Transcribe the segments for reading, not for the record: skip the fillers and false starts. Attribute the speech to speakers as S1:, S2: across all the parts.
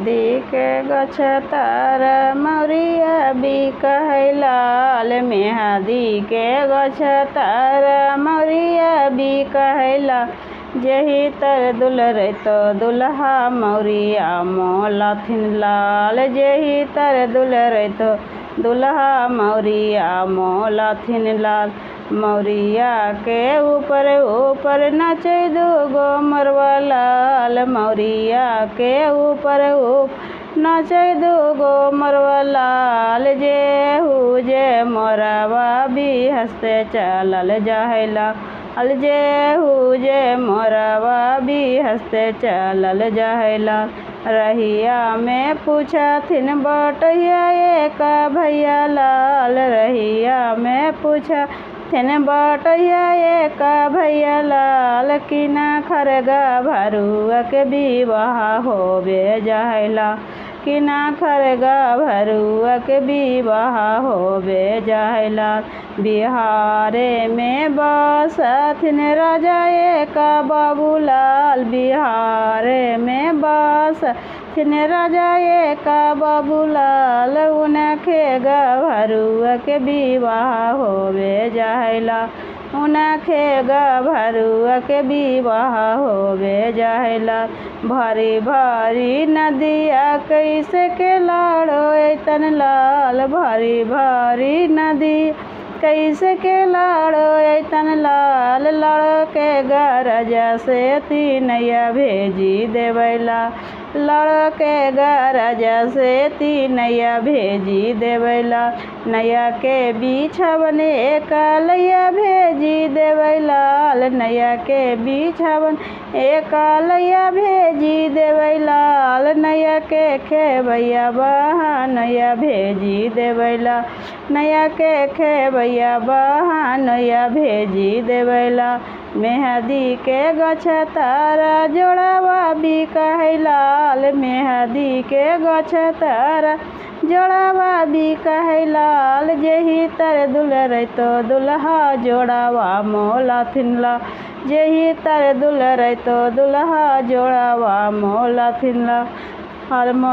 S1: मेहदी के गछ तर मौरिया बिकाय लाल। मेहदी के गछ तर मौरिया बिकाय लाल। जेहि तर दुलरै तो दुल्हा मौरिया मोलथिन लाल। जेहि तर दुलरै तो दुल्हा मौरिया मोलथिन लाल। मौरिया के ऊपर ऊपर नाचे दूगो मोरवा लाल। मौरिया के ऊपर ऊपर नाचे दूगो मोरवा लाल। जेहू जे मोरवा भी हंसते चलल जाय लाल। जेहू जे मोरवा भी हंसते चलल जाय लाल। रहिया में पूछथिन बटैया एक भैया लाल। रहिया में पूछथिन बटैया एक भैया लाल। किना खरगा भरुआ के विवाह होवे जाय लाल। किना खरगा भरुआ के विवाह होवे जाय लाल। बिहारे में बसथिन राजा एक बाबूलाल। बिहारे में बसथिन राजा एक बाबूलाल। उनके भरुआ के विवाह होवे जाय लाल। उनके भरुआ के विवाह होवे जाय लाल। भरी भरी नदिया कैसे के लाड़ो ऐतन लाल। भरी भरी नदी कैसे के लाड़ो ऐतन लाल। लड़ के गरजा से तीनैया भेजी देवै लाल। लड़ के गरजा से तीनैया भेजी देवै लाल। नैया के बिछवन एक लैया भेजी देवै लाल। नैया के बिछवन एक लैया भेजी देवै लाल। नैया के खेवैया बहनैया भेजी देवै लाल। नैया के खेवैया बहनैया भेजी देवै लाल। मेहदी के गछ तर जोड़वा बिकाय लाल। मेहदी के गछ तर जोड़वा बिकाय लाल। जेहि तर दुलरै तो दुल्हा जोड़वा मोलथिन लाल। जेहि तर दुलरै तो दुल्हा जोड़वा मोलथिन लाल।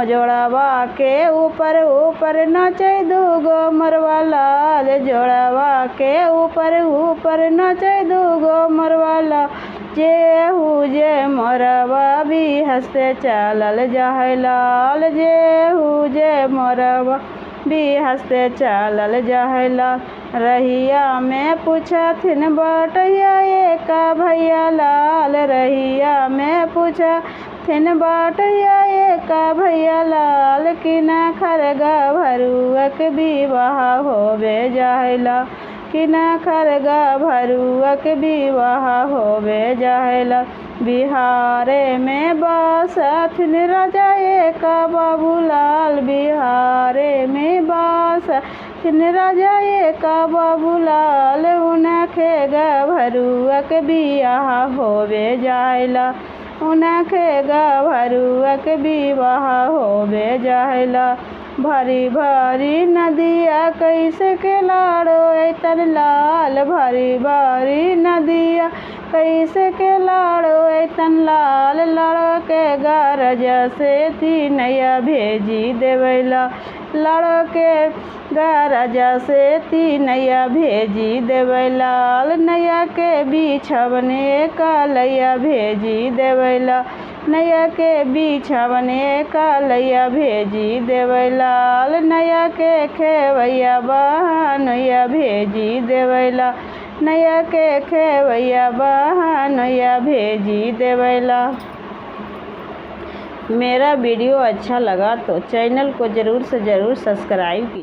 S1: जोड़वा के ऊपर ऊपर नाचे दूगो मोरवा लाल। जोड़वा के ऊपर ऊपर नाचे दूगो मोरवा लाल। जेहू जे मोरवा भी हंसते चलल जाय लाल। जेहू जे मोरवा भी हंसते चलल जाय लाल। रहिया में पूछथिन बटैया एक भैया लाल। रहिया में पूछथिन बटैया एक भैया लाल। किना खरगा भरुआ के विवाह होवे जाय लाल। किना खरगा भरुआ के विवाह होवे जाय लाल। बिहारे में बसथिन राजा एक बाबूलाल। बिहारे में बसथिन राजा एक बाबूलाल। उनके भरुआ के बियाह होवे जाय लाल। उनके भरुआ के विवाह होवे जाय लाल। भरी भरी नदिया कैसे के लाड़ो ऐतन लाल। भरी भरी नदिया कैसे के लाड़ो ऐतन लाल। लड़ के गरजा से तीनैया भेजी देवै लाल। लड़ के गरजा से तीनैया भेजी देवै लाल। नैया के बिछवन एक लैया भेजी देवै लाल। नैया के बिछवन एक लैया भेजी देवै लाल। नैया के खेवैया बहनैया भेजी देवै लाल। नैया के खेवैया बहनैया भेजी देवै लाल। मेरा वीडियो अच्छा लगा तो चैनल को ज़रूर से ज़रूर सब्सक्राइब कीजिए।